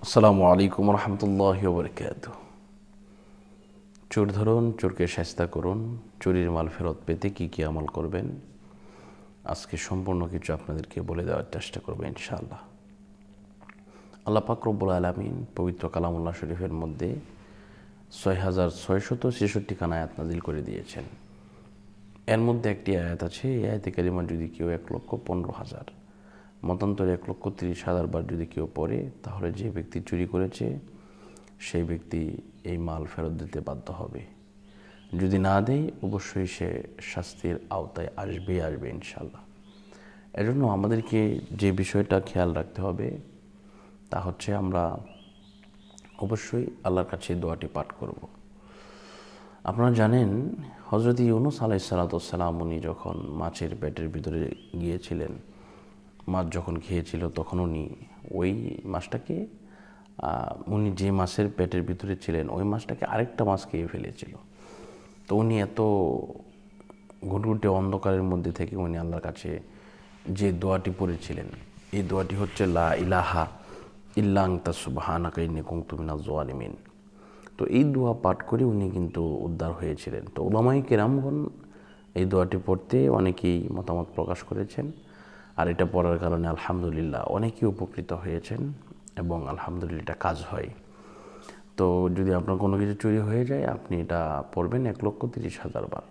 আসসালামু আলাইকুম রহমতুল্লাহি ওয়া বারাকাতুহু। চোর ধরুন, চোরকে শায়েস্তা করুন। চুরির মাল ফেরত পেতে কী কী আমল করবেন, আজকে সম্পূর্ণ কিছু আপনাদেরকে বলে দেওয়ার চেষ্টা করবো ইনশাআল্লাহ। আল্লাহ পাক রব্বুল আলামিন পবিত্র কালামুল্লাহ শরীফের মধ্যে 6666 খানা আয়াত নাজিল করে দিয়েছেন। এর মধ্যে একটি আয়াত আছে, এই আয়াতে কারিমা যদি কেউ 1,15,000 মতান্তরে 1,30,000 বার যদি কেউ পড়ে, তাহলে যে ব্যক্তি চুরি করেছে সেই ব্যক্তি এই মাল ফেরত দিতে বাধ্য হবে। যদি না দেয় অবশ্যই সে শাস্তির আওতায় আসবে ইনশাল্লাহ। এজন্য আমাদেরকে যে বিষয়টা খেয়াল রাখতে হবে তা হচ্ছে আমরা অবশ্যই আল্লাহর কাছে দোয়াটি পাঠ করব। আপনারা জানেন হযরত ইউনূস আলাইহিস সালাম উনি যখন মাছের পেটের ভিতরে গিয়েছিলেন, মাছ যখন খেয়েছিল তখন উনি ওই মাছটাকে উনি যে মাছের পেটের ভিতরে ছিলেন ওই মাছটাকে আরেকটা মাছ খেয়ে ফেলেছিল। তো উনি এত ঘুটঘুটে অন্ধকারের মধ্যে থেকে উনি আল্লাহর কাছে যে দোয়াটি পড়েছিলেন, এই দোয়াটি হচ্ছে লা ইলাহা ইল্লা আনতা সুবহানাকা ইন্নী কুনতু মিনাজ জালিমিন। তো এই দোয়া পাঠ করে উনি কিন্তু উদ্ধার হয়েছিলেন। তো উলামায়ে কেরামগণ এই দোয়াটি পড়তে অনেকেই মতামত প্রকাশ করেছেন, আর এটা পড়ার কারণে আলহামদুলিল্লাহ অনেকেই উপকৃত হয়েছেন এবং আলহামদুলিল্লাহ এটা কাজ হয়। তো যদি আপনার কোনো কিছু চুরি হয়ে যায় আপনি এটা পড়বেন 1,30,000 বার,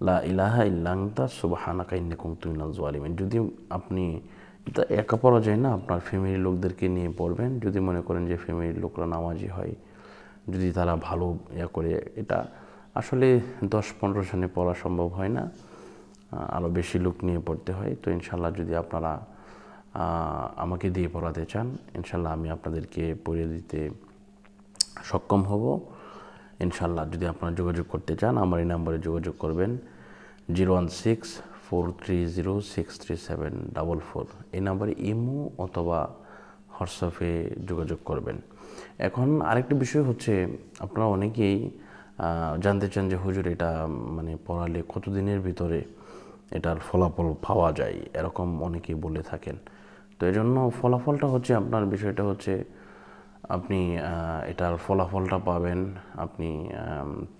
লা ইলাহা ইল্লা আনতা সুবহানাকা ইন্নী কুনতু মিনাজ জালিমিন। যদি আপনি এটা একা পড়া যায় না, আপনার ফ্যামিলির লোকদেরকে নিয়ে পড়বেন। যদি মনে করেন যে ফ্যামিলির লোকরা নামাজি হয়, যদি তারা ভালো করে, এটা আসলে 10-15 জনে পড়া সম্ভব হয় না, আরও বেশি লোক নিয়ে পড়তে হয়। তো ইনশাল্লাহ যদি আপনারা আমাকে দিয়ে পড়াতে চান, ইনশাল্লাহ আমি আপনাদেরকে পড়িয়ে দিতে সক্ষম হব ইনশাল্লাহ। যদি আপনারা যোগাযোগ করতে চান আমার এই নাম্বারে যোগাযোগ করবেন 016-430-63744। এই নাম্বারে ইমো অথবা হোয়াটসঅ্যাপে যোগাযোগ করবেন। এখন আরেকটা বিষয় হচ্ছে, আপনারা অনেকেই জানতে চান যে হুজুর এটা মানে পড়ালে কতদিনের ভিতরে এটার ফলাফল পাওয়া যায়, এরকম অনেকেই বলে থাকেন। তো এই জন্য ফলাফলটা হচ্ছে, আপনার বিষয়টা হচ্ছে আপনি এটার ফলাফলটা পাবেন আপনি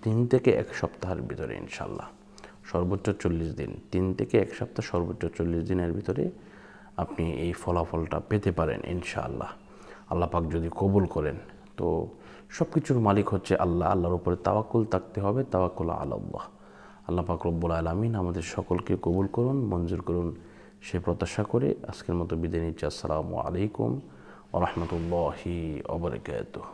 3 থেকে 1 সপ্তাহের ভিতরে ইনশাল্লাহ। সর্বোচ্চ 40 দিন, 3 থেকে 1 সপ্তাহ, সর্বোচ্চ 40 দিনের ভিতরে আপনি এই ফলাফলটা পেতে পারেন ইনশাআল্লাহ, আল্লাহ পাক যদি কবুল করেন। তো সব কিছুর মালিক হচ্ছে আল্লাহ, আল্লাহর উপরে তাওয়াক্কুল থাকতে হবে, তাওয়াক্কুল আলাল্লাহ। আল্লাহ পাক রব্বুল আলামিন আমাদের সকলকে কবুল করুন, মঞ্জুর করুন, সে প্রত্যাশা করে আজকের মতো বিদায় নিচ্ছি। আসসালামু আলাইকুম ওয়া রাহমাতুল্লাহি ওয়া বারাকাতুহু।